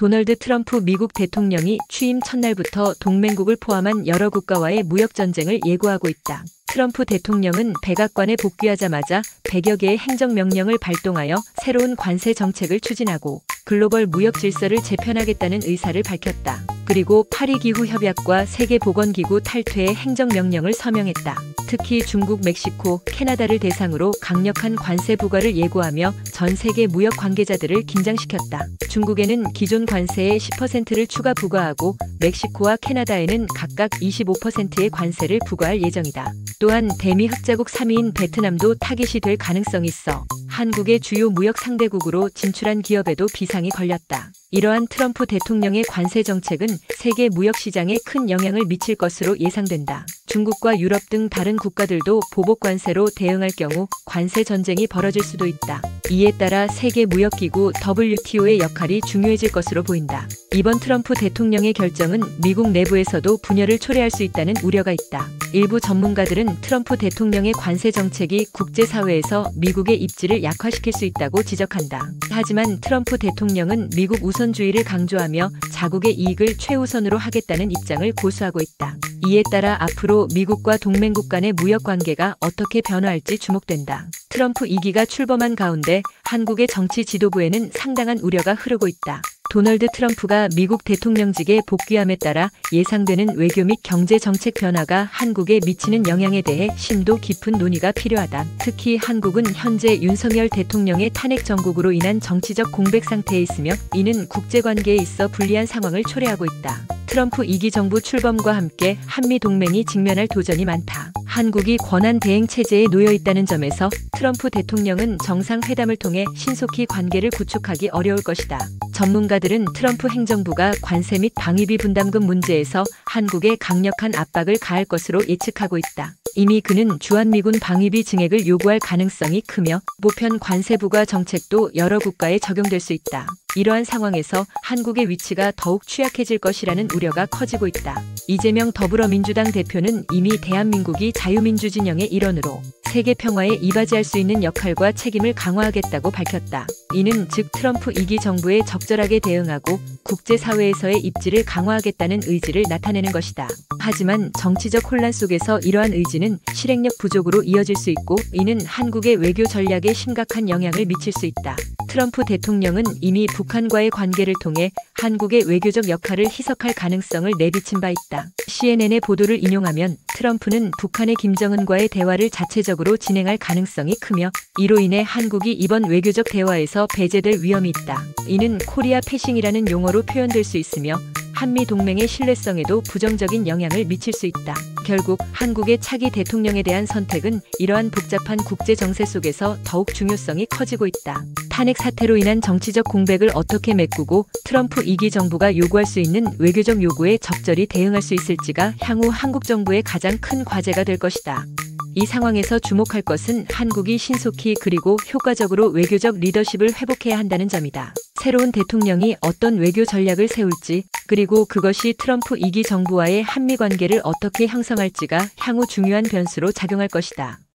도널드 트럼프 미국 대통령이 취임 첫날부터 동맹국을 포함한 여러 국가와의 무역 전쟁을 예고하고 있다. 트럼프 대통령은 백악관에 복귀하자마자 100여 개의 행정명령을 발동하여 새로운 관세 정책을 추진하고 글로벌 무역 질서를 재편하겠다는 의사를 밝혔다. 그리고 파리 기후 협약과 세계보건기구 탈퇴의 행정명령을 서명했다. 특히 중국, 멕시코, 캐나다를 대상으로 강력한 관세 부과를 예고하며 전 세계 무역 관계자들을 긴장시켰다. 중국에는 기존 관세의 10%를 추가 부과하고 멕시코와 캐나다에는 각각 25%의 관세를 부과할 예정이다. 또한 대미 흑자국 3위인 베트남도 타깃이 될 가능성이 있어 한국의 주요 무역 상대국으로 진출한 기업에도 비상이 걸렸다. 이러한 트럼프 대통령의 관세 정책은 세계 무역 시장에 큰 영향을 미칠 것으로 예상된다. 중국과 유럽 등 다른 국가들도 보복 관세로 대응할 경우 관세 전쟁이 벌어질 수도 있다. 이에 따라 세계 무역기구 WTO의 역할이 중요해질 것으로 보인다. 이번 트럼프 대통령의 결정은 미국 내부에서도 분열을 초래할 수 있다는 우려가 있다. 일부 전문가들은 트럼프 대통령의 관세 정책이 국제사회에서 미국의 입지를 약화시킬 수 있다고 지적한다. 하지만 트럼프 대통령은 미국 우선주의를 강조하며 자국의 이익을 최우선으로 하겠다는 입장을 고수하고 있다. 이에 따라 앞으로 미국과 동맹국 간의 무역 관계가 어떻게 변화할지 주목된다. 트럼프 2기가 출범한 가운데 한국의 정치 지도부에는 상당한 우려가 흐르고 있다. 도널드 트럼프가 미국 대통령직에 복귀함에 따라 예상되는 외교 및 경제 정책 변화가 한국에 미치는 영향에 대해 심도 깊은 논의가 필요하다. 특히 한국은 현재 윤석열 대통령의 탄핵 정국으로 인한 정치적 공백 상태에 있으며 이는 국제관계에 있어 불리한 상황을 초래하고 있다. 트럼프 2기 정부 출범과 함께 한미 동맹이 직면할 도전이 많다. 한국이 권한 대행 체제에 놓여 있다는 점에서 트럼프 대통령은 정상회담을 통해 신속히 관계를 구축하기 어려울 것이다. 전문가들은 트럼프 행정부가 관세 및 방위비 분담금 문제에서 한국에 강력한 압박을 가할 것으로 예측하고 있다. 이미 그는 주한미군 방위비 증액을 요구할 가능성이 크며 보편 관세 부과 정책도 여러 국가에 적용될 수 있다. 이러한 상황에서 한국의 위치가 더욱 취약해질 것이라는 우려가 커지고 있다. 이재명 더불어민주당 대표는 이미 대한민국이 자유민주 진영의 일원으로 세계 평화에 이바지할 수 있는 역할과 책임을 강화하겠다고 밝혔다. 이는 즉 트럼프 2기 정부에 적절하게 대응하고 국제사회에서의 입지를 강화하겠다는 의지를 나타내는 것이다. 하지만 정치적 혼란 속에서 이러한 의지는 실행력 부족으로 이어질 수 있고 이는 한국의 외교 전략에 심각한 영향을 미칠 수 있다. 트럼프 대통령은 이미 북한과의 관계를 통해 한국의 외교적 역할을 희석할 가능성을 내비친 바 있다. CNN의 보도를 인용하면 트럼프는 북한의 김정은과의 대화를 자체적으로 진행할 가능성이 크며 이로 인해 한국이 이번 외교적 대화에서 배제될 위험이 있다. 이는 코리아 패싱이라는 용어로 표현될 수 있으며 한미 동맹의 신뢰성에도 부정적인 영향을 미칠 수 있다. 결국 한국의 차기 대통령에 대한 선택은 이러한 복잡한 국제 정세 속에서 더욱 중요성이 커지고 있다. 탄핵 사태로 인한 정치적 공백을 어떻게 메꾸고 트럼프 2기 정부가 요구할 수 있는 외교적 요구에 적절히 대응할 수 있을지가 향후 한국 정부의 가장 큰 과제가 될 것이다. 이 상황에서 주목할 것은 한국이 신속히 그리고 효과적으로 외교적 리더십을 회복해야 한다는 점이다. 새로운 대통령이 어떤 외교 전략을 세울지 그리고 그것이 트럼프 2기 정부와의 한미 관계를 어떻게 형성할지가 향후 중요한 변수로 작용할 것이다.